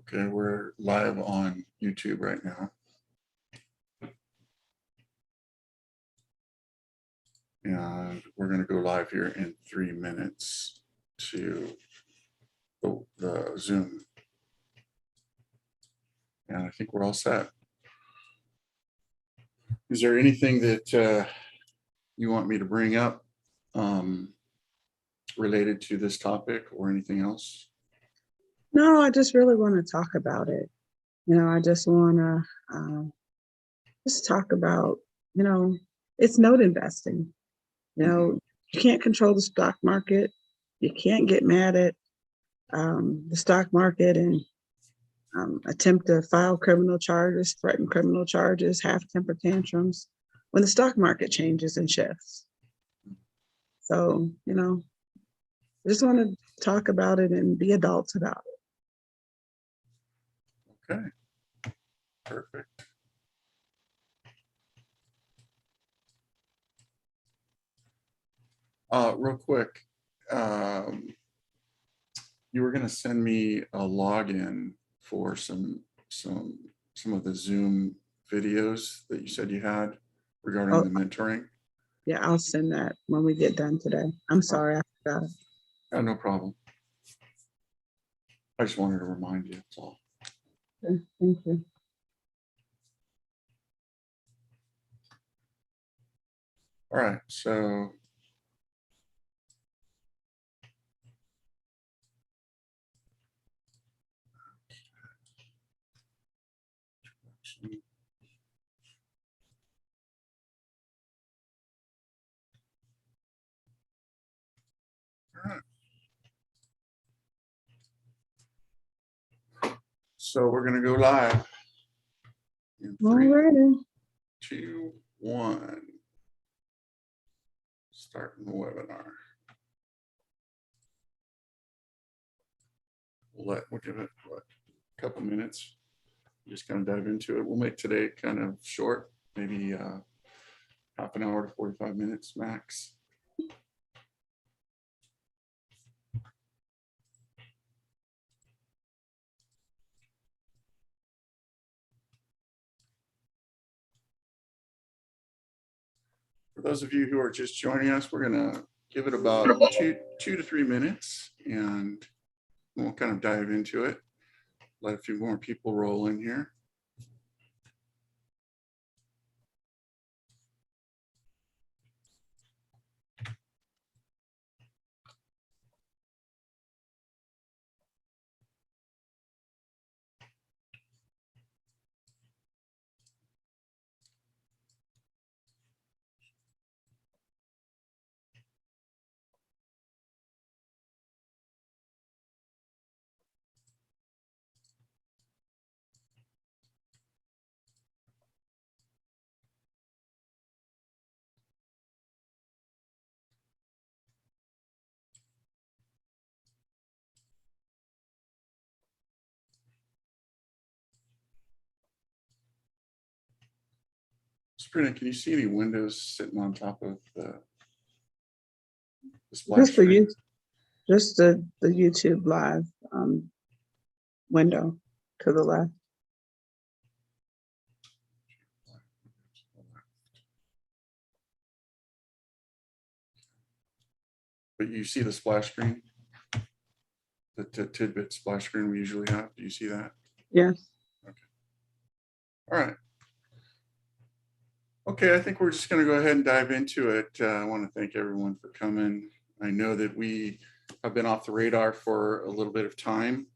Okay, we're live on YouTube right now. And we're going to go live here in 3 minutes to the Zoom. And I think we're all set. Is there anything that you want me to bring up related to this topic or anything else? No, I just really want to talk about it. I just want to just talk about, it's note investing. You can't control the stock market. You can't get mad at the stock market and attempt to file criminal charges, threaten criminal charges, have temper tantrums when the stock market changes and shifts. So, I just want to talk about it and be adults about it. Okay, perfect. Real quick, you were going to send me a login for some of the Zoom videos that you said you had regarding the mentoring. Yeah, I'll send that when we get done today. I'm sorry, I forgot. No problem. I just wanted to remind you, that's all. Okay, thank you. All right, so all right. So we're going to go live in 3, 2, 1. Starting the webinar. We'll give it a couple minutes. Just kind of dive into it. We'll make today kind of short, maybe half an hour to 45 minutes max. For those of you who are just joining us, we're going to give it about 2 to 3 minutes and we'll kind of dive into it. Let a few more people roll in here. Sabrina, can you see any windows sitting on top of the splash screen? Just the YouTube live window to the left. But you see the splash screen? The tidbit splash screen we usually have. Do you see that? Yes. Okay. All right. Okay, I think we're just going to go ahead and dive into it. I want to thank everyone for coming. I know that we have been off the radar for a little bit of time.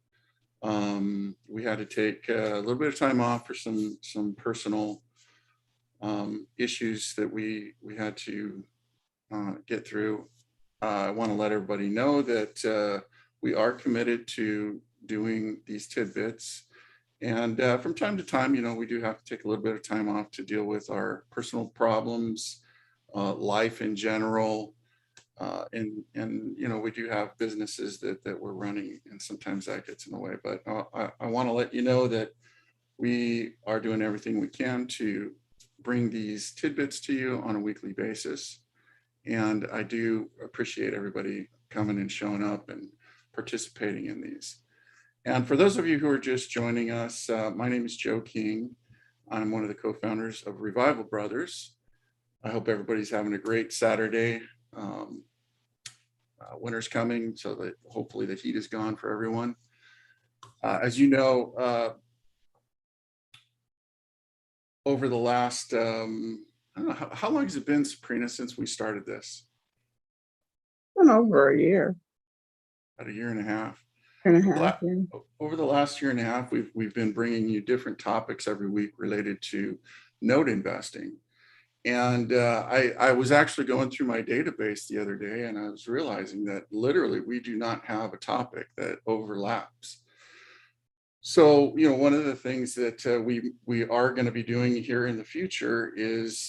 We had to take a little bit of time off for some personal issues that we had to get through. I want to let everybody know that we are committed to doing these tidbits. And from time to time, we do have to take a little bit of time off to deal with our personal problems, life in general. And we do have businesses that we're running, and sometimes that gets in the way. But I want to let you know that we are doing everything we can to bring these tidbits to you on a weekly basis. And I do appreciate everybody coming and showing up and participating in these. And for those of you who are just joining us, my name is Joe King. I'm one of the co-founders of Revival Brothers. I hope everybody's having a great Saturday. Winter's coming, so that hopefully the heat is gone for everyone. As you know, over the last, I don't know, how long has it been, Sabrina, since we started this? Been over a year About a year and a half. and a half. Yeah. Over the last year and a half, we've been bringing you different topics every week related to note investing. And I was actually going through my database the other day, and I was realizing that literally we do not have a topic that overlaps. So, one of the things that we are going to be doing here in the future is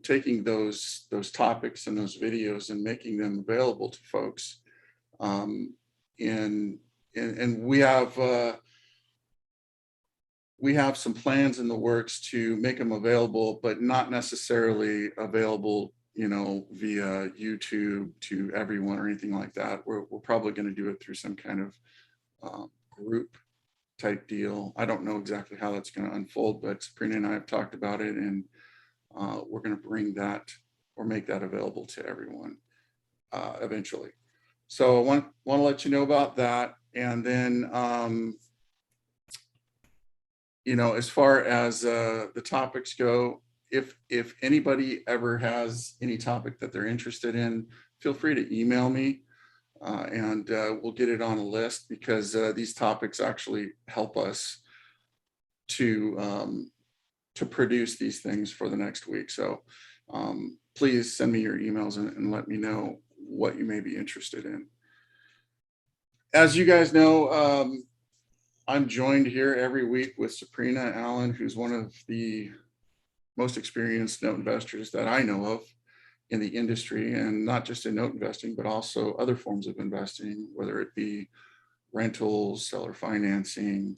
taking those topics and those videos and making them available to folks. And we have some plans in the works to make them available, but not necessarily available, via YouTube to everyone or anything like that. We're probably going to do it through some kind of group type deal. I don't know exactly how that's going to unfold, but Sabrina and I have talked about it, and we're going to bring that or make that available to everyone eventually. So I want to let you know about that. And then, as far as the topics go, if anybody ever has any topic that they're interested in, feel free to email me. And we'll get it on a list, because these topics actually help us to produce these things for the next week. So please send me your emails and let me know what you may be interested in. As you guys know, I'm joined here every week with Sabrina Allen, who's one of the most experienced note investors that I know of in the industry, and not just in note investing, but also other forms of investing, whether it be rentals, seller financing,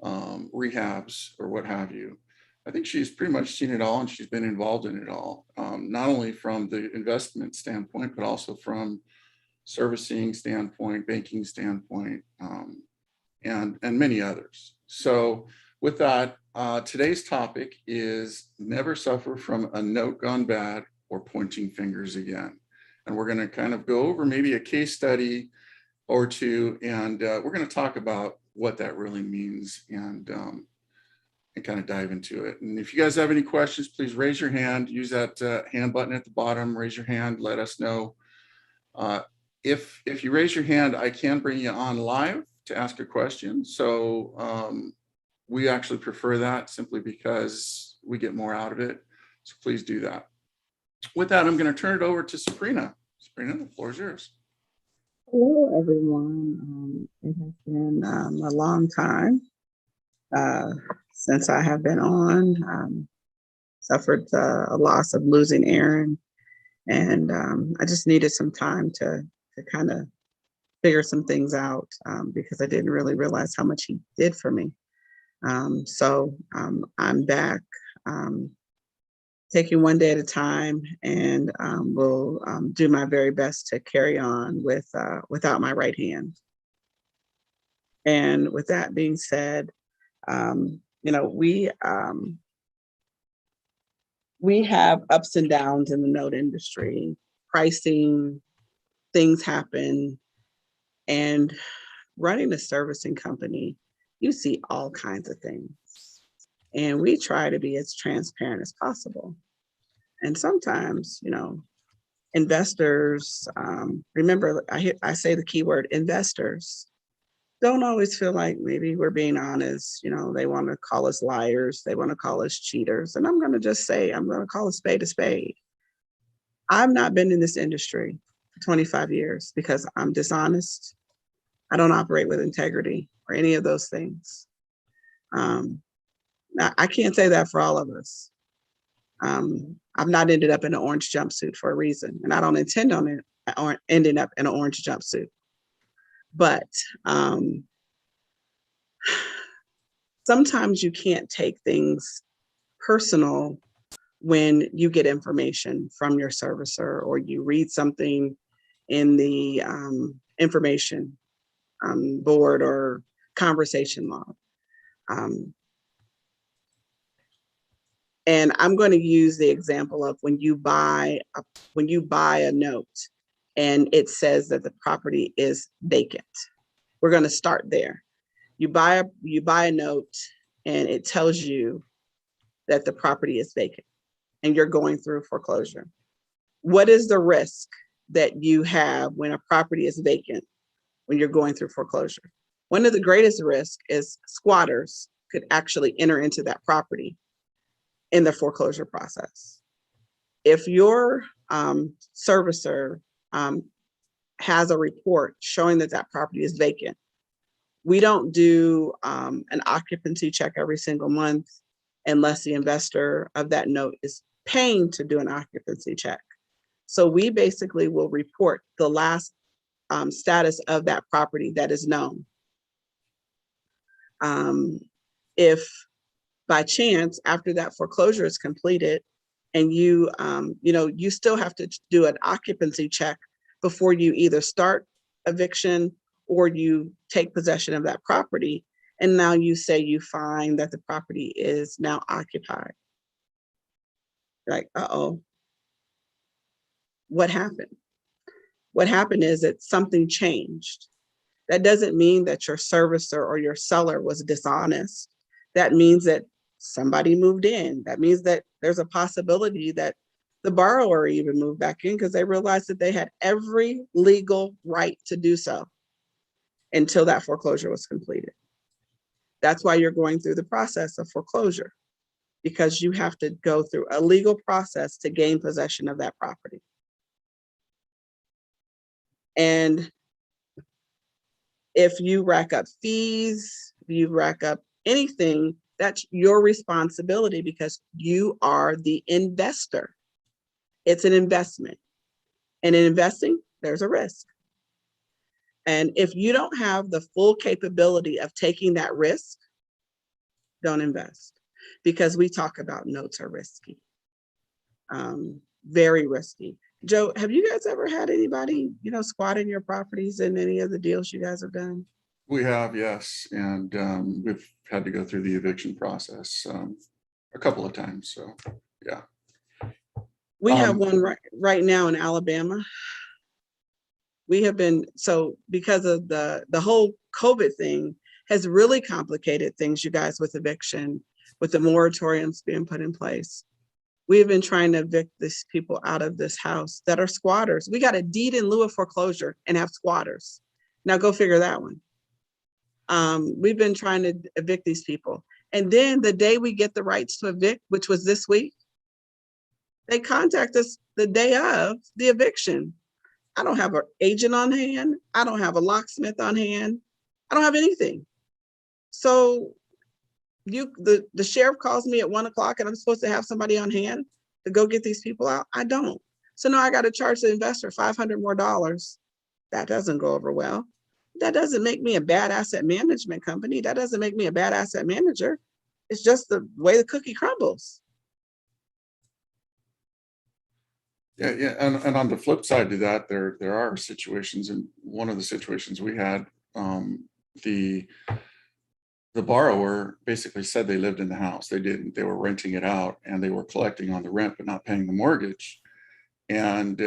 rehabs, or what have you. I think she's pretty much seen it all, and she's been involved in it all, not only from the investment standpoint, but also from servicing standpoint, banking standpoint, and many others. So with that, today's topic is never suffer from a note gone bad or pointing fingers again. And we're going to kind of go over maybe a case study or two, and we're going to talk about what that really means, and kind of dive into it. And if you guys have any questions, please raise your hand. Use that hand button at the bottom. Raise your hand. Let us know. If you raise your hand, I can bring you on live to ask a question. So we actually prefer that, simply because we get more out of it. So please do that. With that, I'm going to turn it over to Sabrina. Sabrina, the floor is yours. Hello, everyone. It has been a long time since I have been on. Suffered a loss of losing Aaron, and I just needed some time to kind of figure some things out, because I didn't really realize how much he did for me. So I'm back, taking one day at a time, and will do my very best to carry on without my right hand. And with that being said, we have ups and downs in the note industry. Pricing, things happen, and running a servicing company, you see all kinds of things. And we try to be as transparent as possible. And sometimes, investors, remember, I say the keyword investors, don't always feel like maybe we're being honest. They want to call us liars. They want to call us cheaters. And I'm going to just say, I'm going to call a spade a spade. I've not been in this industry for 25 years because I'm dishonest. I don't operate with integrity or any of those things. Now, I can't say that for all of us. I've not ended up in an orange jumpsuit for a reason, and I don't intend on it or ending up in an orange jumpsuit. But sometimes you can't take things personal when you get information from your servicer, or you read something in the information board, or conversation log. And I'm going to use the example of when you buy a note and it says that the property is vacant. We're going to start there. You buy a note and it tells you that the property is vacant and you're going through foreclosure. What is the risk that you have when a property is vacant when you're going through foreclosure? One of the greatest risks is squatters could actually enter into that property in the foreclosure process. If your servicer has a report showing that that property is vacant, we don't do an occupancy check every single month unless the investor of that note is paying to do an occupancy check. So we basically will report the last status of that property that is known. If by chance, after that foreclosure is completed and you still have to do an occupancy check before you either start eviction or you take possession of that property. And now you say you find that the property is now occupied. Like, uh-oh, what happened? What happened is that something changed. That doesn't mean that your servicer or your seller was dishonest. That means that somebody moved in. That means that there's a possibility that the borrower even moved back in because they realized that they had every legal right to do so until that foreclosure was completed. That's why you're going through the process of foreclosure, because you have to go through a legal process to gain possession of that property. And if you rack up fees, if you rack up anything, that's your responsibility because you are the investor. It's an investment. And in investing, there's a risk. And if you don't have the full capability of taking that risk, don't invest. Because we talk about notes are risky, very risky. Joe, have you guys ever had anybody, squat in your properties in any of the deals you guys have done? We have, yes. And we've had to go through the eviction process a couple of times. So, yeah. We have one right now in Alabama. We have been, so because of the whole COVID thing has really complicated things, you guys, with eviction, with the moratoriums being put in place. We have been trying to evict these people out of this house that are squatters. We got a deed in lieu of foreclosure and have squatters. Now go figure that one. We've been trying to evict these people. And then the day we get the rights to evict, which was this week, they contact us the day of the eviction. I don't have an agent on hand. I don't have a locksmith on hand. I don't have anything. So the sheriff calls me at 1 o'clock and I'm supposed to have somebody on hand to go get these people out. I don't. So now I got to charge the investor $500 more. That doesn't go over well. That doesn't make me a bad asset management company. That doesn't make me a bad asset manager. It's just the way the cookie crumbles. Yeah. And on the flip side to that, there are situations, and one of the situations we had, the borrower basically said they lived in the house. They didn't. They were renting it out and they were collecting on the rent but not paying the mortgage. And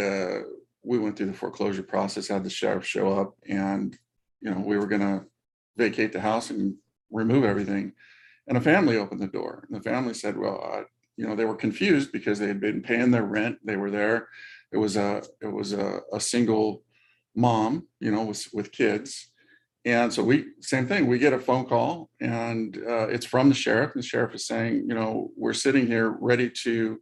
we went through the foreclosure process, had the sheriff show up, and we were going to vacate the house and remove everything. And a family opened the door. And the family said, well, they were confused because they had been paying their rent. They were there. It was a single mom, with kids. And so same thing, we get a phone call and it's from the sheriff. And the sheriff is saying, we're sitting here ready to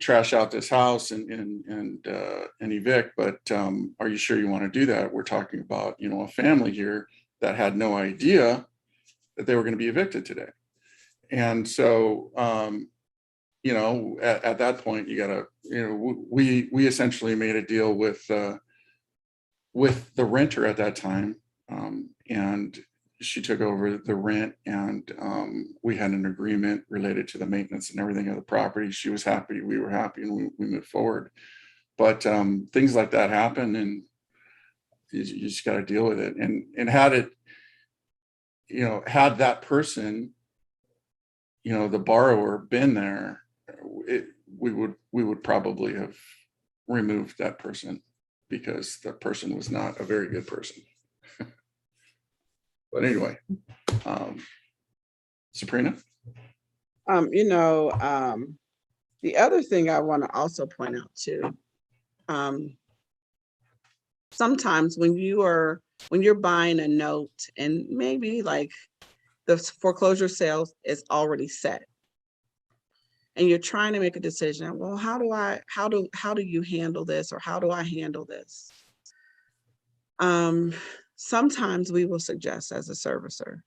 trash out this house and evict, but are you sure you want to do that? We're talking about, a family here that had no idea that they were going to be evicted today. And so, at that point, you gotta, we essentially made a deal with the renter at that time, and she took over the rent, and we had an agreement related to the maintenance and everything of the property. She was happy, we were happy, and we moved forward. But things like that happen, and you just got to deal with it. And had it, had that person, the borrower been there, we would probably have removed that person because the person was not a very good person. But anyway, Sabrina? The other thing I want to also point out too, sometimes when you're buying a note and maybe like the foreclosure sale is already set and you're trying to make a decision, well, how do you handle this, or how do I handle this? Sometimes we will suggest as a servicer,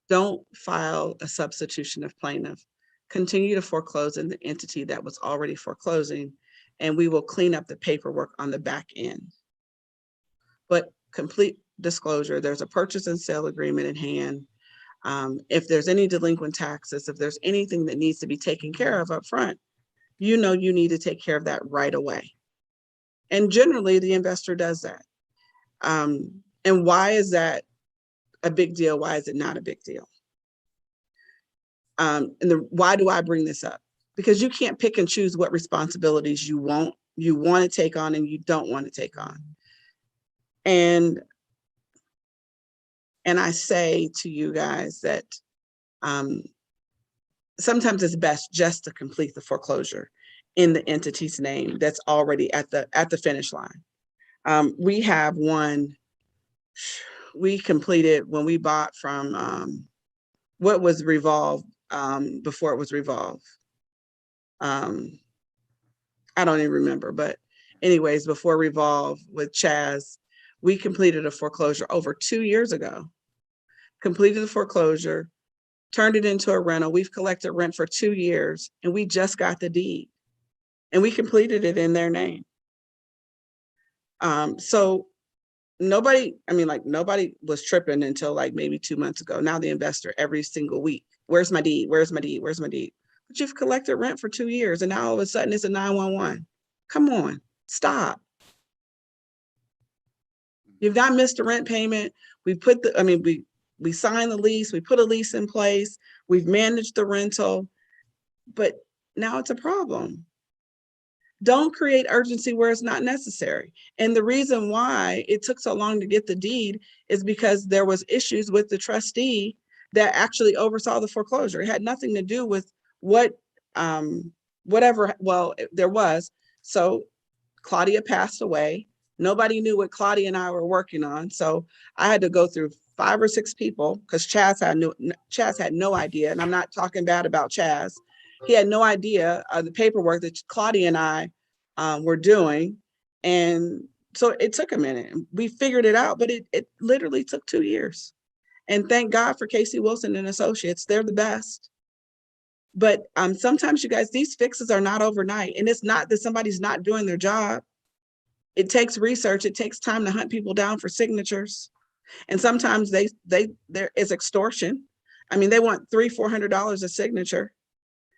don't file a substitution of plaintiff. Continue to foreclose in the entity that was already foreclosing, and we will clean up the paperwork on the back end. But complete disclosure, there's a purchase and sale agreement in hand. If there's any delinquent taxes, if there's anything that needs to be taken care of up front, you need to take care of that right away. And generally the investor does that. And why is that a big deal? Why is it not a big deal? Why do I bring this up? Because you can't pick and choose what responsibilities you want to take on and you don't want to take on. And I say to you guys that sometimes it's best just to complete the foreclosure in the entity's name that's already at the finish line. We have one we completed when we bought from what was Revolve before it was Revolve. I don't even remember, but anyways, before Revolve with Chaz, we completed a foreclosure over 2 years ago. Completed the foreclosure, turned it into a rental. We've collected rent for 2 years and we just got the deed and we completed it in their name. So nobody was tripping until like maybe 2 months ago. Now the investor every single week, where's my deed? Where's my deed? Where's my deed? But you've collected rent for 2 years and now all of a sudden it's a 911. Come on, stop. You've not missed a rent payment. We signed the lease, we put a lease in place, we've managed the rental, but now it's a problem. Don't create urgency where it's not necessary. And the reason why it took so long to get the deed is because there was issues with the trustee that actually oversaw the foreclosure. It had nothing to do with there was. So Claudia passed away. Nobody knew what Claudia and I were working on. So I had to go through 5 or 6 people because Chaz had no idea. And I'm not talking bad about Chaz. He had no idea of the paperwork that Claudia and I were doing. And so it took a minute. We figured it out, but it literally took 2 years. And thank God for Casey Wilson and Associates. They're the best. But sometimes, you guys, these fixes are not overnight. And it's not that somebody's not doing their job. It takes research. It takes time to hunt people down for signatures. And sometimes there is extortion. I mean, they want $300-400 a signature.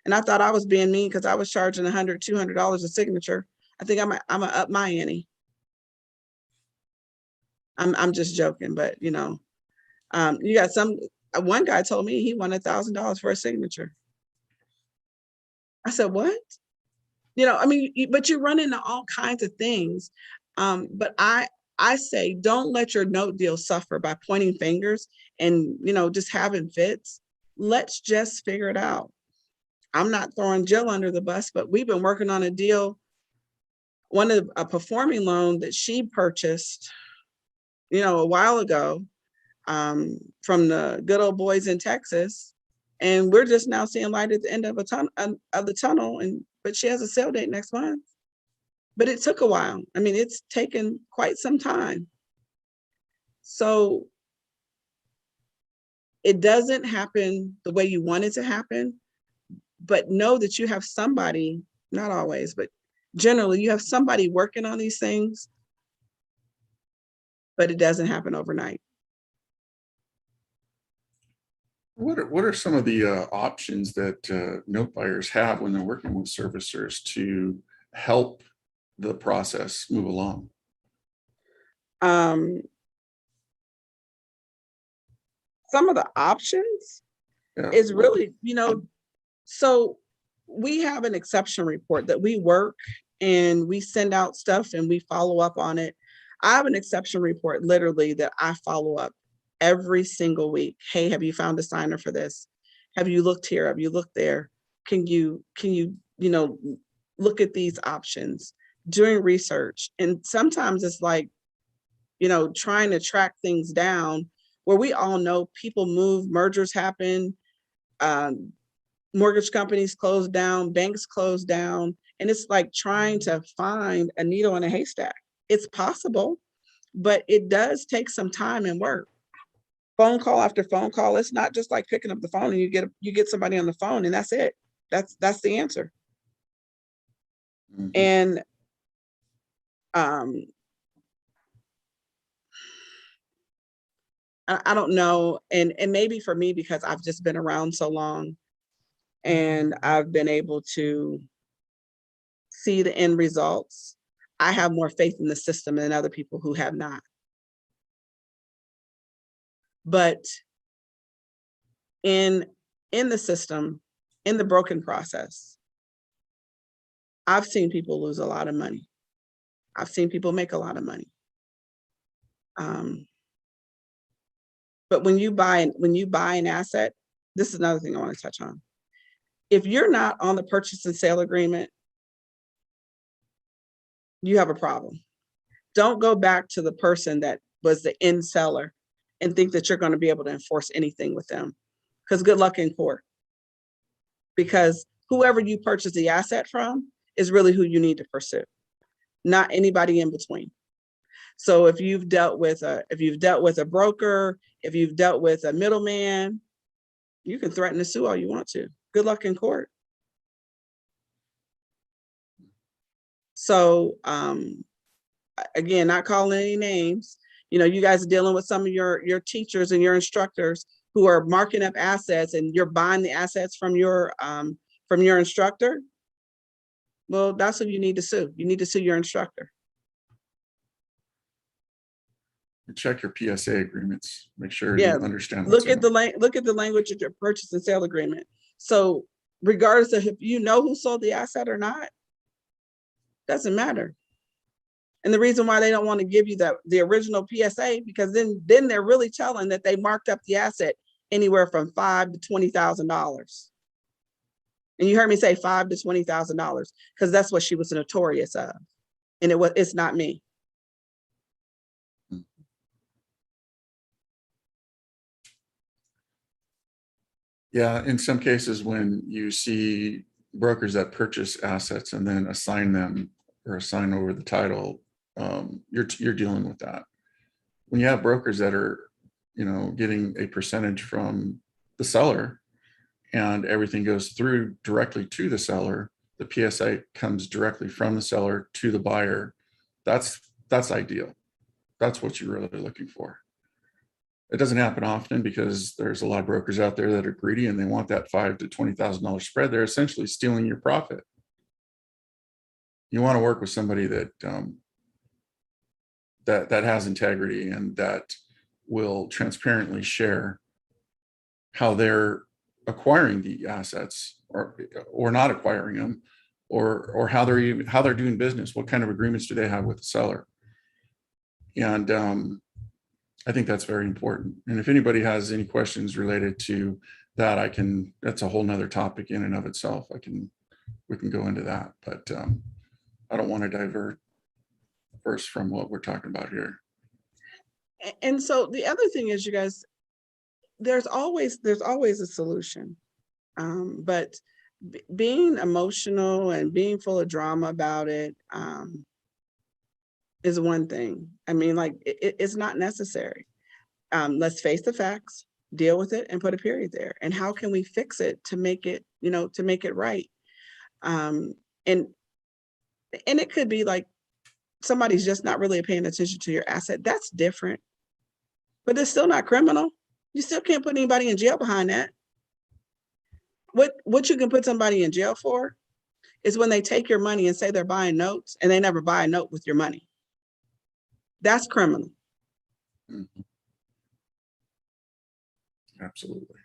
And I thought I was being mean because I was charging $100-200 a signature. I think I'm gonna up my ante. I'm just joking, but you got one guy told me he wanted $1,000 for a signature. I said, what? But you run into all kinds of things. But I say, don't let your note deal suffer by pointing fingers and, just having fits. Let's just figure it out. I'm not throwing Jill under the bus, but we've been working on a deal, a performing loan that she purchased, a while ago, from the good old boys in Texas. And we're just now seeing light at the end of the tunnel. But she has a sale date next month. But it took a while. I mean, it's taken quite some time. So it doesn't happen the way you want it to happen, but know that you have somebody, not always, but generally you have somebody working on these things, but it doesn't happen overnight. What are some of the options that note buyers have when they're working with servicers to help the process move along? Um, some of the options Yeah. is really, so we have an exception report that we work and we send out stuff and we follow up on it. I have an exception report literally that I follow up every single week. Hey, have you found a signer for this? Have you looked here? Have you looked there? Can you look at these options, doing research? And sometimes it's like, trying to track things down where we all know people move, mergers happen, um, mortgage companies close down, banks close down, and it's like trying to find a needle in a haystack. It's possible, but it does take some time and work. Phone call after phone call. It's not just like picking up the phone and you get somebody on the phone and that's it. That's the answer. Mhm. And um, I don't know, and maybe for me because I've just been around so long, and I've been able to see the end results. I have more faith in the system than other people who have not. But in the system, in the broken process, I've seen people lose a lot of money. I've seen people make a lot of money. Um, but when you buy an asset, this is another thing I want to touch on. If you're not on the purchase and sale agreement, you have a problem. Don't go back to the person that was the end seller and think that you're going to be able to enforce anything with them. Because good luck in court. Because whoever you purchase the asset from is really who you need to pursue, not anybody in between. So if you've dealt with a broker, if you've dealt with a middleman, you can threaten to sue all you want to. Good luck in court. So again, not calling any names. You guys are dealing with some of your teachers and your instructors who are marking up assets, and you're buying the assets from your instructor. Well, that's who you need to sue. You need to sue your instructor. Check your PSA agreements. Make sure Yeah, you understand what's look in at them. the language of your purchase and sale agreement. So regardless of if you know who sold the asset or not, doesn't matter. And the reason why they don't want to give you the original PSA, because then they're really telling that they marked up the asset anywhere from $5,000 to $20,000. And you heard me say $5,000 to $20,000 because that's what she was notorious of. And it's not me. Yeah, in some cases, when you see brokers that purchase assets and then assign them or assign over the title, you're dealing with that. When you have brokers that are, getting a percentage from the seller and everything goes through directly to the seller, the PSA comes directly from the seller to the buyer. That's ideal. That's what you're really looking for. It doesn't happen often because there's a lot of brokers out there that are greedy and they want that $5,000 to $20,000 spread. They're essentially stealing your profit. You want to work with somebody that that has integrity and that will transparently share how they're acquiring the assets or not acquiring them, or how they're doing business. What kind of agreements do they have with the seller? And I think that's very important. And if anybody has any questions related to that, that's a whole nother topic in and of itself. We can go into that, but I don't want to divert first from what we're talking about here. And so the other thing is, you guys, there's always a solution. But being emotional and being full of drama about it is one thing. I mean, like it's not necessary. Let's face the facts, deal with it, and put a period there. And how can we fix it to make it, right? And it could be like somebody's just not really paying attention to your asset. That's different, but it's still not criminal. You still can't put anybody in jail behind that. What you can put somebody in jail for is when they take your money and say they're buying notes and they never buy a note with your money. That's criminal. Mhm. Absolutely.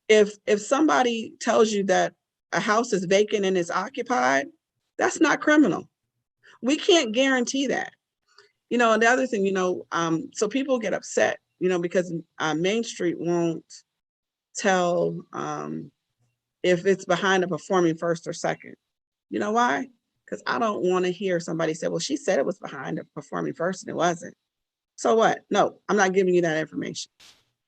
If somebody tells you that a house is vacant and is occupied, that's not criminal. We can't guarantee that. You know, and the other thing, so people get upset, because Main Street won't tell if it's behind a performing first or second. You know why? Because I don't want to hear somebody say, well, she said it was behind a performing first and it wasn't. So what? No, I'm not giving you that information.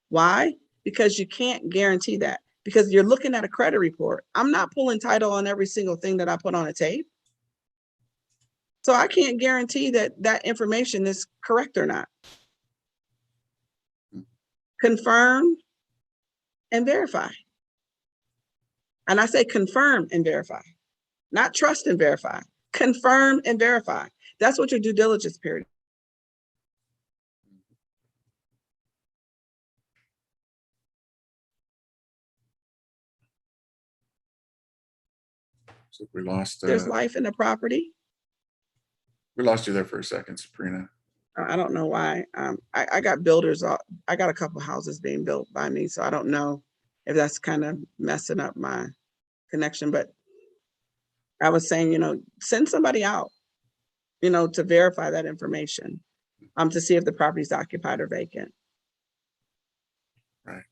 Why? Because you can't guarantee that. Because you're looking at a credit report. I'm not pulling title on every single thing that I put on a tape. So I can't guarantee that that information is correct or not. Confirm and verify. And I say confirm and verify, not trust and verify. Confirm and verify. That's what your due diligence period. So we lost There's life in the property. you there for a second, Sabrina. I don't know why. I got builders. I got a couple houses being built by me, so I don't know if that's kind of messing up my connection. But I was saying, send somebody out, to verify that information, to see if the property is occupied or vacant. Right.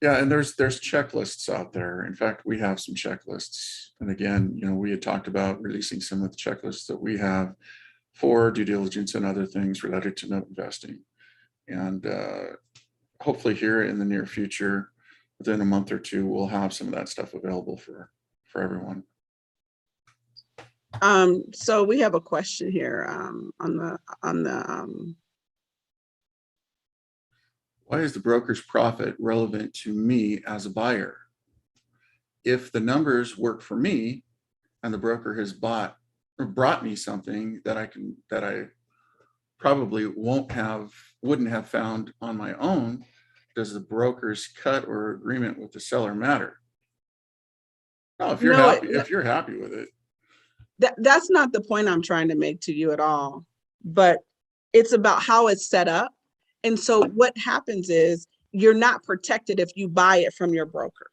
Yeah, and there's checklists out there. In fact, we have some checklists. And again, we had talked about releasing some of the checklists that we have for due diligence and other things related to note investing. And hopefully here in the near future, within a month or two, we'll have some of that stuff available for everyone. So we have a question here on the Why is the broker's profit relevant to me as a buyer? If the numbers work for me and the broker has brought me something that I probably wouldn't have found on my own, does the broker's cut or agreement with the seller matter? No, if you're happy with it. That's not the point I'm trying to make to you at all, but it's about how it's set up. And so what happens is you're not protected if you buy it from your broker.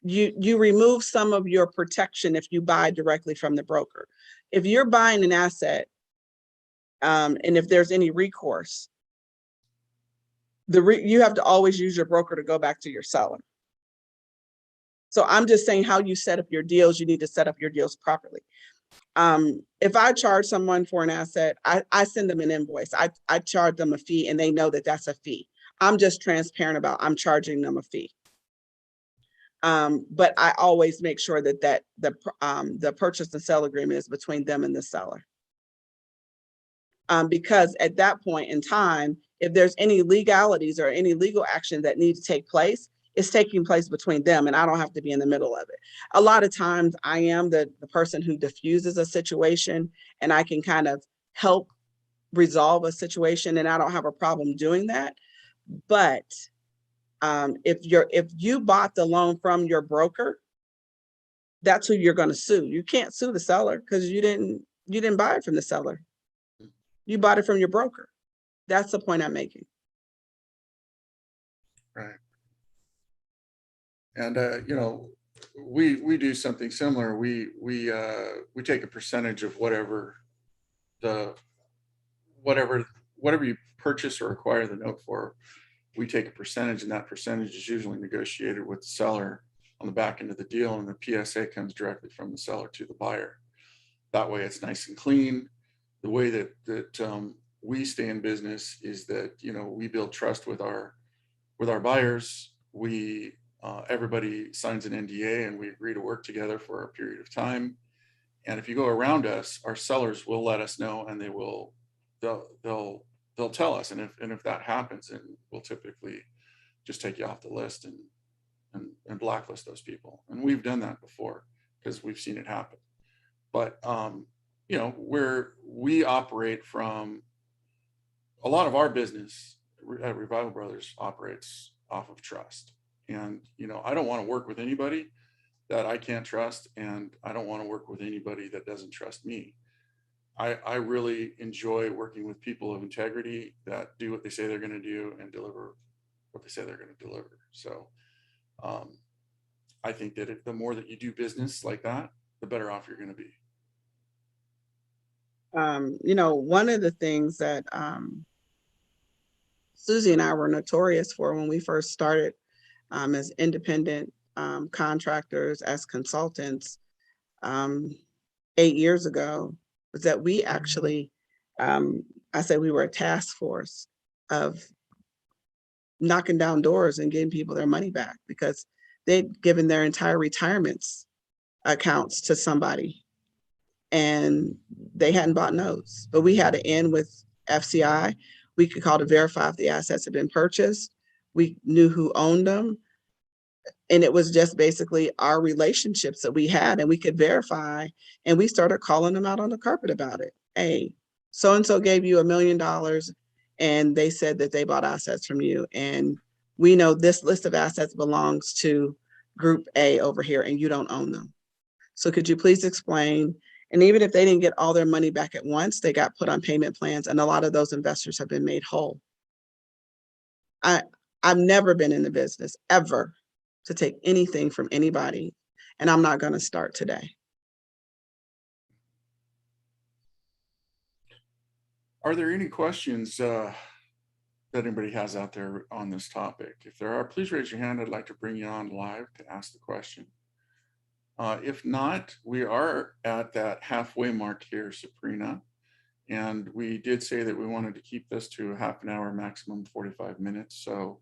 You remove some of your protection if you buy directly from the broker. If you're buying an asset, and if there's any recourse, you have to always use your broker to go back to your seller. So I'm just saying how you set up your deals, you need to set up your deals properly. If I charge someone for an asset, I send them an invoice. I charge them a fee and they know that that's a fee. I'm just transparent about I'm charging them a fee. But I always make sure that the purchase and sale agreement is between them and the seller. Because at that point in time, if there's any legalities or any legal action that needs to take place, it's taking place between them and I don't have to be in the middle of it. A lot of times I am the person who diffuses a situation and I can kind of help resolve a situation and I don't have a problem doing that. But if you bought the loan from your broker, that's who you're going to sue. You can't sue the seller because you didn't buy it from the seller. You bought it from your broker. That's the point I'm making. Right. And we do something similar. We take a percentage of whatever you purchase or acquire the note for. We take a percentage, and that percentage is usually negotiated with the seller on the back end of the deal, and the PSA comes directly from the seller to the buyer. That way, it's nice and clean. The way that we stay in business is that we build trust with our buyers. Everybody signs an NDA and we agree to work together for a period of time. And if you go around us, our sellers will let us know, and they'll tell us. And if that happens, then we'll typically just take you off the list and blacklist those people. And we've done that before because we've seen it happen. But we operate from a lot of our business at Revival Brothers operates off of trust. And, I don't want to work with anybody that I can't trust. And I don't want to work with anybody that doesn't trust me. I really enjoy working with people of integrity that do what they say they're going to do and deliver what they say they're going to deliver. So I think that the more that you do business like that, the better off you're going to be. One of the things that Susie and I were notorious for when we first started as independent contractors, as consultants 8 years ago, was that we actually, I said we were a task force of knocking down doors and getting people their money back because they'd given their entire retirements accounts to somebody and they hadn't bought notes. But we had to end with FCI. We could call to verify if the assets had been purchased. We knew who owned them. And it was just basically our relationships that we had and we could verify. And we started calling them out on the carpet about it. Hey, so-and-so gave you $1 million and they said that they bought assets from you. And we know this list of assets belongs to group A over here and you don't own them. So could you please explain? And even if they didn't get all their money back at once, they got put on payment plans and a lot of those investors have been made whole. I've never been in the business ever to take anything from anybody, and I'm not going to start today. Are there any questions that anybody has out there on this topic? If there are, please raise your hand. I'd like to bring you on live to ask the question. If not, we are at that halfway mark here, Sabrina. And we did say that we wanted to keep this to a half an hour, maximum 45 minutes. So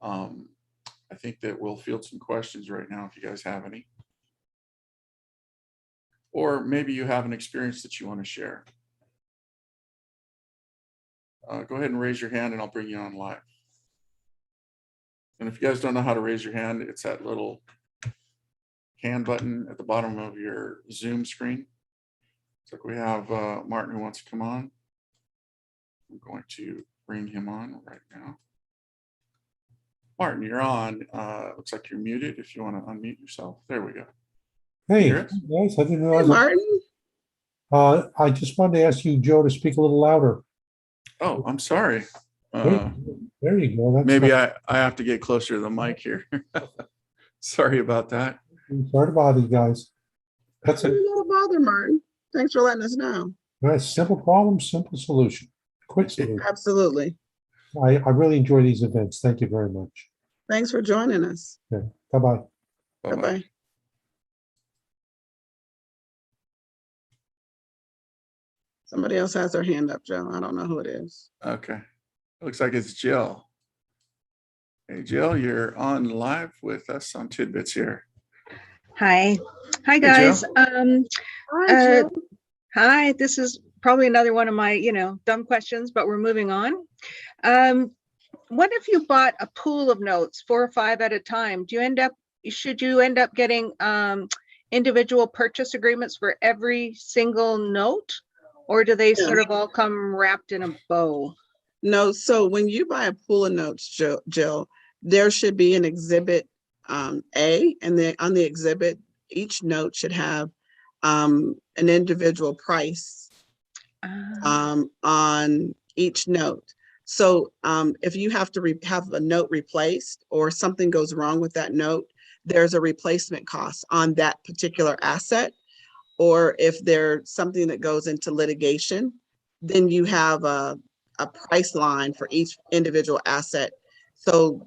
I think that we'll field some questions right now if you guys have any. Or maybe you have an experience that you want to share. Go ahead and raise your hand and I'll bring you on live. And if you guys don't know how to raise your hand, it's that little hand button at the bottom of your Zoom screen. It's like we have Martin who wants to come on. I'm going to bring him on right now. Martin, you're on. Looks like you're muted. If you want to unmute yourself. There we go. Hey, guys, I didn't realize. Hey, Martin. I just wanted to ask you, Joe, to speak a little louder. Oh, I'm sorry. There you go. That's Maybe I have to get closer to the mic here. Sorry about that. Sorry to bother you guys. That's a No bother, Martin. Thanks for letting us know. nice, simple problem, simple solution. Quick solution. Absolutely. I really enjoy these events. Thank you very much. Thanks for joining us. Yeah. Bye-bye. Bye-bye. Somebody else has their hand up, Joe. I don't know who it is. Okay. Looks like it's Jill. Hey, Jill, you're on live with us on Tidbits here. Hi. Hi, Hey, guys. Jill. Hi, Joe. Hi, this is probably another one of my, dumb questions, but we're moving on. What if you bought a pool of notes, 4 or 5 at a time? Should you end up getting individual purchase agreements for every single note? Or do they sort of all come wrapped in a bow? No, so when you buy a pool of notes, Jill, there should be an exhibit A, and then on the exhibit, each note should have an individual price on each note. So if you have to have a note replaced or something goes wrong with that note, there's a replacement cost on that particular asset. Or if there's something that goes into litigation, then you have a price line for each individual asset. So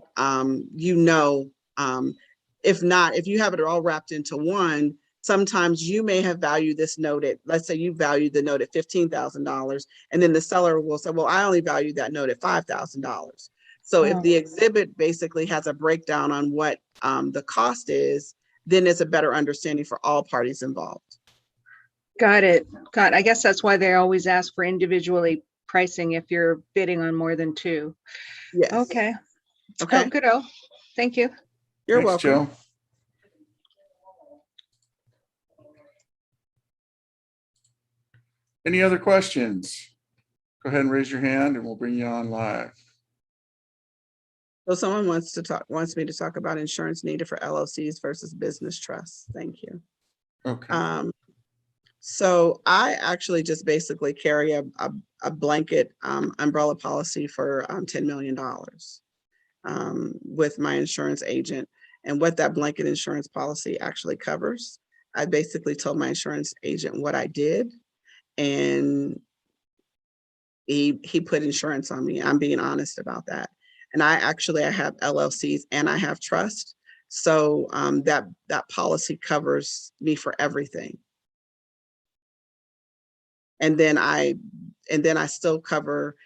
if not, if you have it all wrapped into one, sometimes you may have valued this note at, let's say you valued the note at $15,000, and then the seller will say, well, I only valued that note at $5,000. So if the exhibit basically has a breakdown on what the cost is, then it's a better understanding for all parties involved. Got it. I guess that's why they always ask for individually pricing if you're bidding on more than 2. Yes. Okay. Okay. Oh, good. Thank you. You're Thanks, welcome. Jill. Any other questions? Go ahead and raise your hand and we'll bring you on live. So someone wants me to talk about insurance needed for LLCs versus business trusts. Thank you. Okay. So I actually just basically carry a blanket umbrella policy for $10 million with my insurance agent. And what that blanket insurance policy actually covers, I basically told my insurance agent what I did, and he put insurance on me. I'm being honest about that. And I have LLCs and I have trust. So that policy covers me for everything. And then I still cover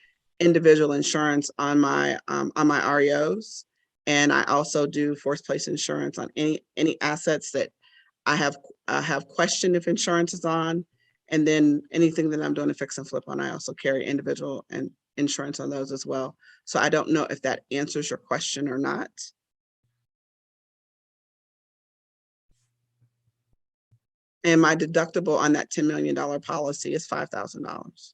individual insurance on my REOs. And I also do forced place insurance on any assets that I have questioned if insurance is on. And then anything that I'm doing to fix and flip on, I also carry individual and insurance on those as well. So I don't know if that answers your question or not. And my deductible on that $10 million policy is $5,000.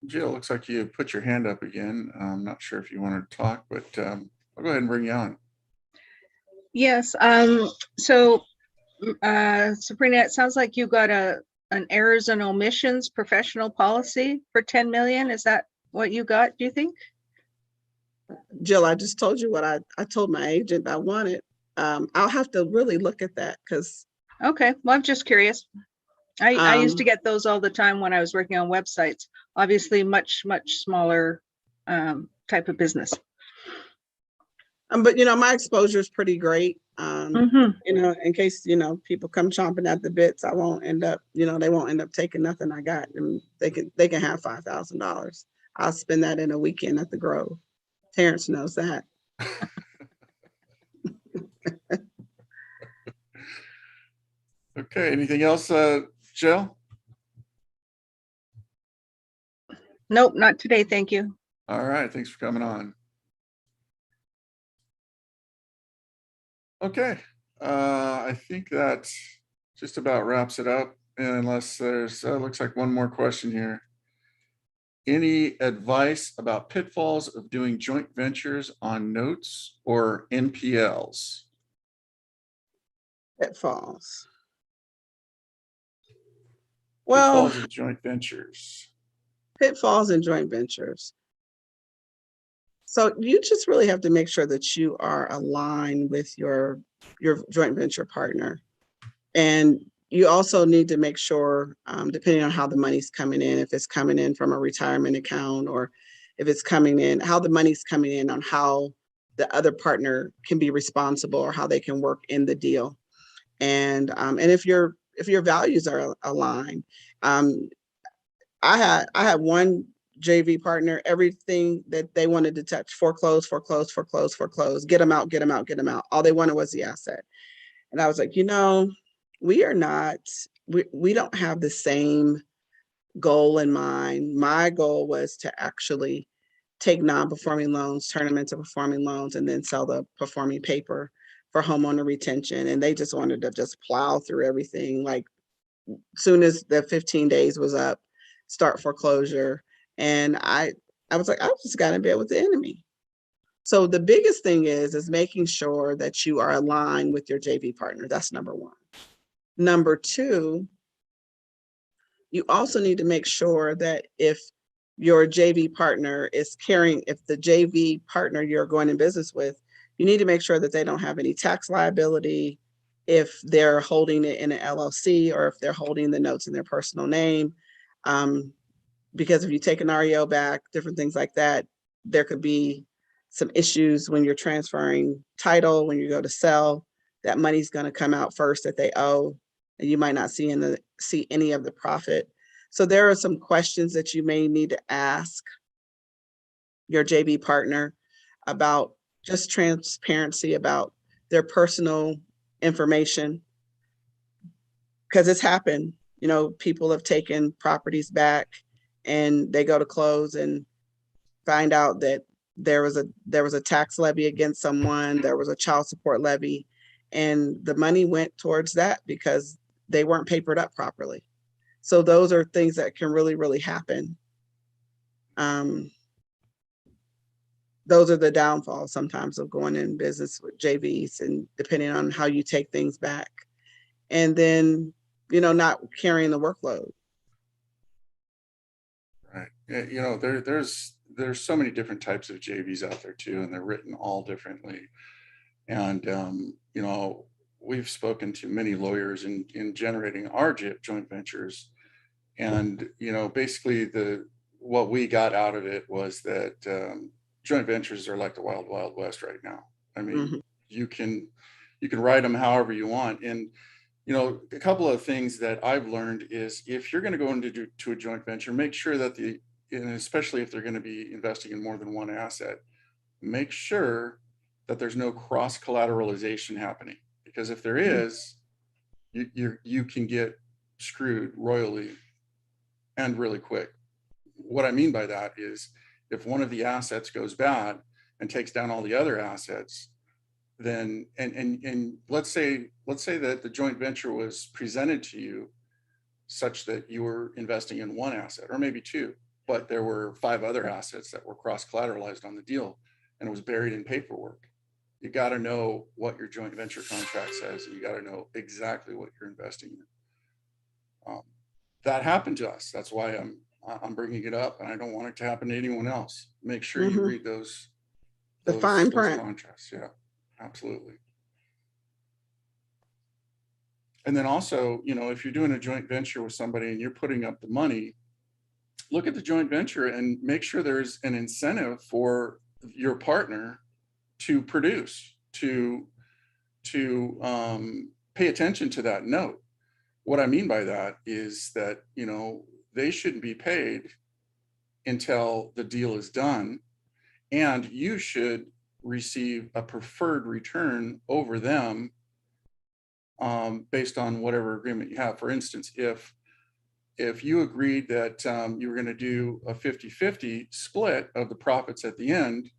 Jill, looks like you put your hand up again. I'm not sure if you wanted to talk, but I'll go ahead and bring you on. Yes, so Sabrina, it sounds like you got an errors and omissions professional policy for 10 million. Is that what you got, do you think? Jill, I just told you what I told my agent I wanted. I'll have to really look at that because Okay, well, I'm just curious. I used to get those all the time when I was working on websites, obviously much smaller type of business. but my exposure is pretty great. Mhm. In case people come chomping at the bits, I won't end up, they won't end up taking nothing I got, and they can have $5,000. I'll spend that in a weekend at the Grove. Terrence knows that. Okay, anything else, Jill? Nope, not today, thank you. All right, thanks for coming on. Okay, I think that just about wraps it up, unless there's, looks like one more question here. Any advice about pitfalls of doing joint ventures on notes or NPLs? Pitfalls. Well, Pitfalls of joint ventures. pitfalls in joint ventures. So you just really have to make sure that you are aligned with your joint venture partner. And you also need to make sure, depending on how the money's coming in, if it's coming in from a retirement account or if it's coming in, how the money's coming in, on how the other partner can be responsible or how they can work in the deal. And if your values are aligned. I had one JV partner, everything that they wanted to touch, foreclose, get them out. All they wanted was the asset. And I was like, we don't have the same goal in mind. My goal was to actually take non-performing loans, turn them into performing loans, and then sell the performing paper for homeowner retention. And they just wanted to just plow through everything. Like, soon as the 15 days was up, start foreclosure. And I was like, I just got in bed with the enemy. So the biggest thing is making sure that you are aligned with your JV partner. That's number one. Number two, you also need to make sure that if your JV partner is if the JV partner you're going in business with, you need to make sure that they don't have any tax liability if they're holding it in an LLC or if they're holding the notes in their personal name. Because if you take an REO back, different things like that, there could be some issues when you're transferring title, when you go to sell. That money's going to come out first that they owe, and you might not see any of the profit. So there are some questions that you may need to ask your JV partner about just transparency about their personal information, because it's happened. People have taken properties back and they go to close and find out that there was a tax levy against someone, there was a child support levy, and the money went towards that because they weren't papered up properly. So those are things that can really, really happen. Those are the downfalls sometimes of going in business with JVs, and depending on how you take things back. and then, not carrying the workload. Right. Yeah, there's so many different types of JVs out there too, and they're written all differently. And we've spoken to many lawyers in generating our joint ventures, and basically what we got out of it was that joint ventures are like the wild, wild west right now. I mean, Mhm. you can write them however you want. And a couple of things that I've learned is if you're going to go into a joint venture, make sure that and especially if they're going to be investing in more than one asset, make sure that there's no cross collateralization happening, because if there is, you can get screwed royally and really quick. What I mean by that is if one of the assets goes bad and takes down all the other assets, then and let's say that the joint venture was presented to you such that you were investing in one asset or maybe two, but there were 5 other assets that were cross collateralized on the deal and it was buried in paperwork. You got to know what your joint venture contract says, and you got to know exactly what you're investing in. That happened to us. That's why I'm bringing it up, and I don't want it to happen to anyone else. Make sure you read those The fine print. contracts. Yeah, absolutely. And then also, if you're doing a joint venture with somebody and you're putting up the money, look at the joint venture and make sure there's an incentive for your partner to produce, to pay attention to that note. What I mean by that is that, they shouldn't be paid until the deal is done, and you should receive a preferred return over them based on whatever agreement you have. For instance, if you agreed that you were going to do a 50-50 split of the profits at the end,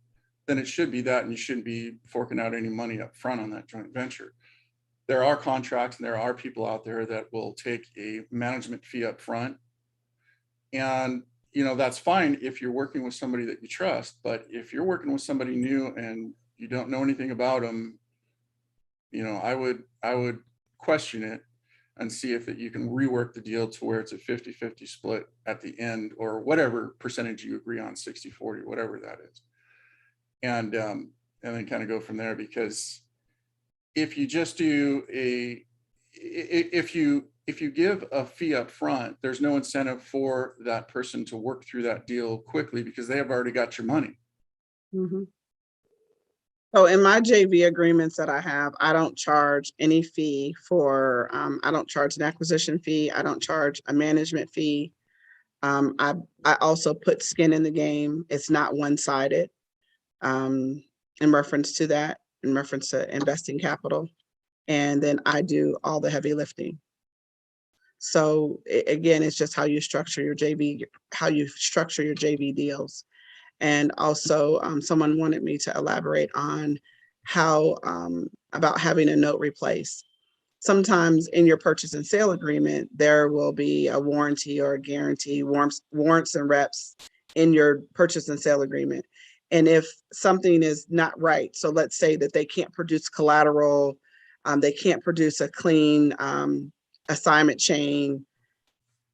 then it should be that, and you shouldn't be forking out any money up front on that joint venture. There are contracts and there are people out there that will take a management fee up front. And, that's fine if you're working with somebody that you trust. But if you're working with somebody new and you don't know anything about them, I would question it and see if you can rework the deal to where it's a 50-50 split at the end, or whatever percentage you agree on, 60-40, whatever that is. And then kind of go from there, because if you just do if you give a fee up front, there's no incentive for that person to work through that deal quickly because they have already got your money. So in my JV agreements that I have, I don't charge any fee for, I don't charge an acquisition fee. I don't charge a management fee. I also put skin in the game. It's not one-sided in reference to that, in reference to investing capital. And then I do all the heavy lifting. So again, it's just how you structure your JV, deals. And also someone wanted me to elaborate on how about having a note replaced. Sometimes in your purchase and sale agreement, there will be a warranty or a guarantee, warrants and reps in your purchase and sale agreement. And if something is not right, so let's say that they can't produce collateral, they can't produce a clean assignment chain,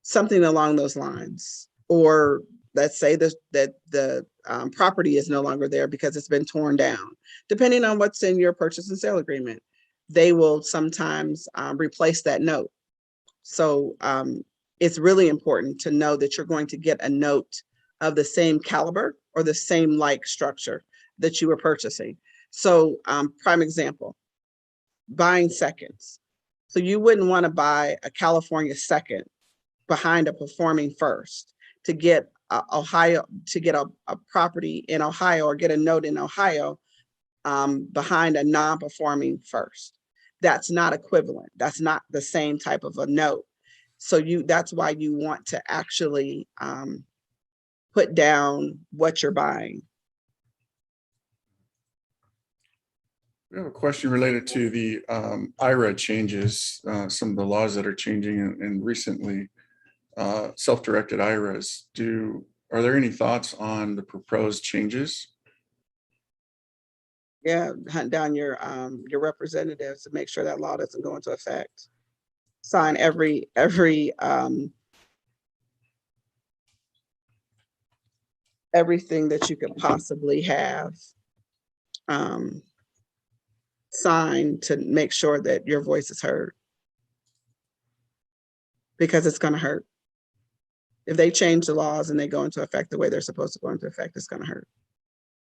something along those lines, or let's say that the property is no longer there because it's been torn down. Depending on what's in your purchase and sale agreement, they will sometimes replace that note. So it's really important to know that you're going to get a note of the same caliber or the same like structure that you were purchasing. So prime example, buying seconds. So you wouldn't want to buy a California second behind a performing first to get Ohio, to get a property in Ohio or get a note in Ohio behind a non-performing first. That's not equivalent. That's not the same type of a note. So that's why you want to actually put down what you're buying. We have a question related to the Ira changes, some of the laws that are changing, and recently self-directed IRAs. Are there any thoughts on the proposed changes? Yeah, hunt down your representatives to make sure that law doesn't go into effect. sign every everything that you could possibly have signed to make sure that your voice is heard, because it's going to hurt. If they change the laws and they go into effect the way they're supposed to go into effect, it's going to hurt.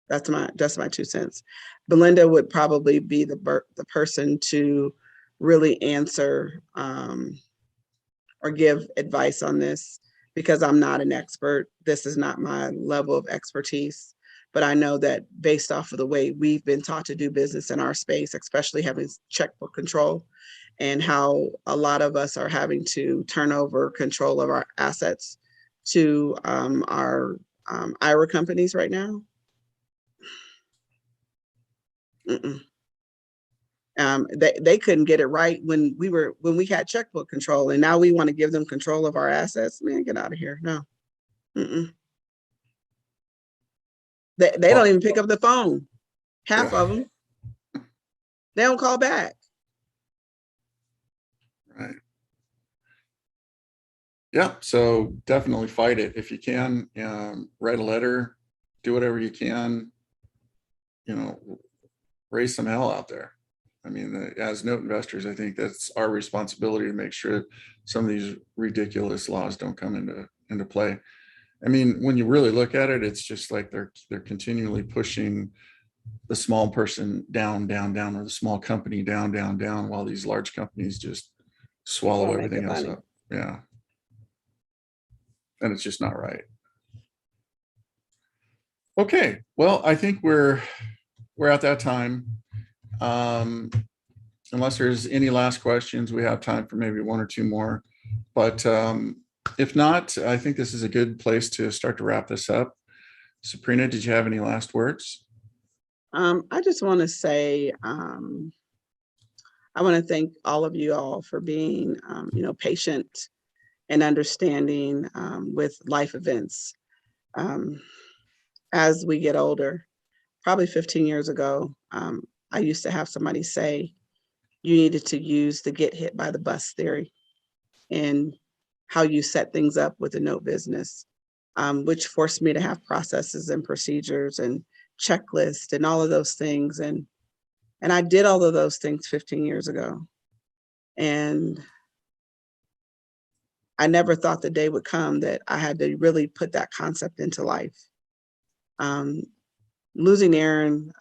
That's my 2 cents. Belinda would probably be the person to really answer or give advice on this, because I'm not an expert. This is not my level of expertise. But I know that based off of the way we've been taught to do business in our space, especially having checkbook control, and how a lot of us are having to turn over control of our assets to our Ira companies right now. They couldn't get it right when we had checkbook control, and now we want to give them control of our assets. Man, get out of here. No. They don't even pick up the phone. Half of them. They don't call back. Right. Yeah, so definitely fight it if you can. Write a letter, do whatever you can, raise some hell out there. I mean, as note investors, I think that's our responsibility to make sure some of these ridiculous laws don't come into play. I mean, when you really look at it, it's just like they're continually pushing the small person down, or the small company down, while these large companies just swallow everything else up. Yeah. And it's just not right. Okay, well, I think we're at that time. Unless there's any last questions, we have time for maybe 1 or 2 more. But if not, I think this is a good place to start to wrap this up. Sabrina, did you have any last words? I just want to say, I want to thank all of you all for being, patient and understanding with life events. As we get older, probably 15 years ago, I used to have somebody say, you needed to use the get hit by the bus theory and how you set things up with the note business, which forced me to have processes and procedures and checklists and all of those things. And I did all of those things 15 years ago. And I never thought the day would come that I had to really put that concept into life. Losing Aaron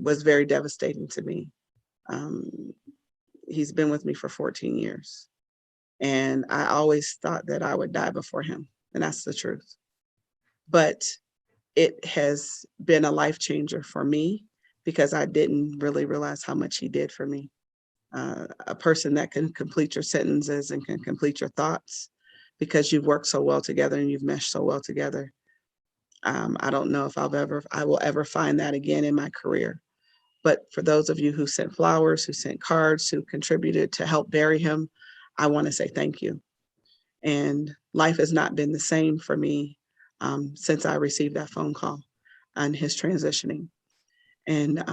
was very devastating to me. He's been with me for 14 years. And I always thought that I would die before him. And that's the truth. But it has been a life changer for me, because I didn't really realize how much he did for me. A person that can complete your sentences and can complete your thoughts because you've worked so well together and you've meshed so well together. I don't know if I will ever find that again in my career. But for those of you who sent flowers, who sent cards, who contributed to help bury him, I want to say thank you. And life has not been the same for me since I received that phone call on his transitioning. And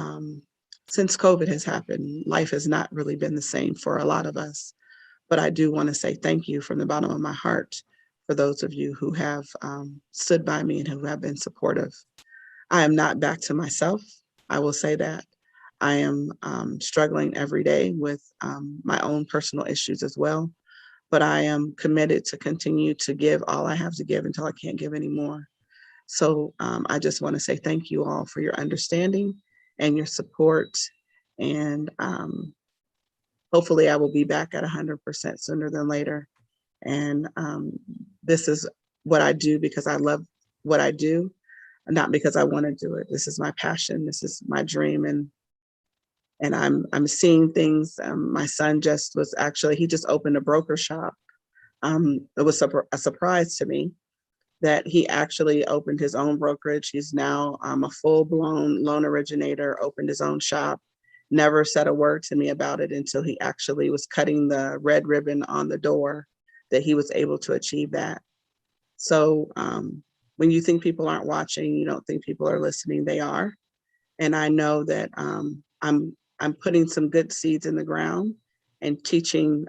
since COVID has happened, life has not really been the same for a lot of us. But I do want to say thank you from the bottom of my heart for those of you who have stood by me and who have been supportive. I am not back to myself. I will say that. I am struggling every day with my own personal issues as well. But I am committed to continue to give all I have to give until I can't give anymore. So I just want to say thank you all for your understanding and your support. And hopefully I will be back at 100% sooner than later. And this is what I do because I love what I do, not because I want to do it. This is my passion. This is my dream. And I'm seeing things. My son just opened a broker shop. It was a surprise to me that he actually opened his own brokerage. He's now a full-blown loan originator, opened his own shop, never said a word to me about it until he actually was cutting the red ribbon on the door that he was able to achieve that. So when you think people aren't watching, you don't think people are listening, they are. And I know that I'm putting some good seeds in the ground and teaching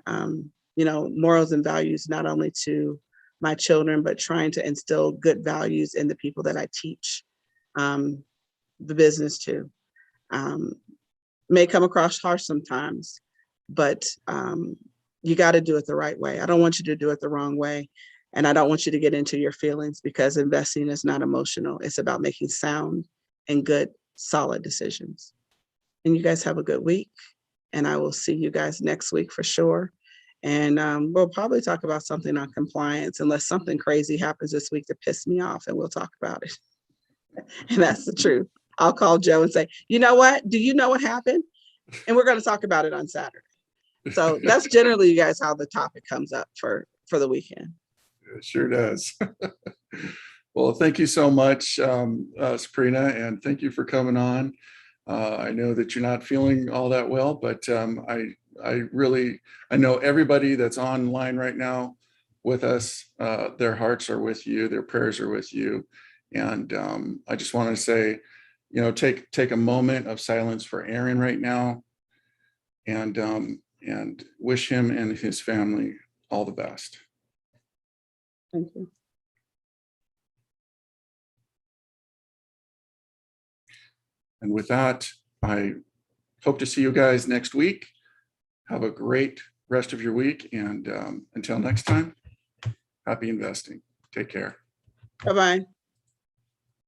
morals and values, not only to my children, but trying to instill good values in the people that I teach the business to. May come across harsh sometimes, but you got to do it the right way. I don't want you to do it the wrong way. And I don't want you to get into your feelings, because investing is not emotional. It's about making sound and good, solid decisions. And you guys have a good week. And I will see you guys next week for sure. And we'll probably talk about something on compliance, unless something crazy happens this week to piss me off, and we'll talk about it. And that's the truth. I'll call Joe and say, you know what? Do you know what happened? And we're going to talk about it on Saturday. So that's generally, you guys, how the topic comes up for the weekend. It sure does. Well, thank you so much, Sabrina, and thank you for coming on. I know that you're not feeling all that well, but I know everybody that's online right now with us, their hearts are with you, their prayers are with you. And I just want to say, take a moment of silence for Aaron right now, and wish him and his family all the best. Thank you. And with that, I hope to see you guys next week. Have a great rest of your week. And until next time, happy investing. Take care. Bye-bye.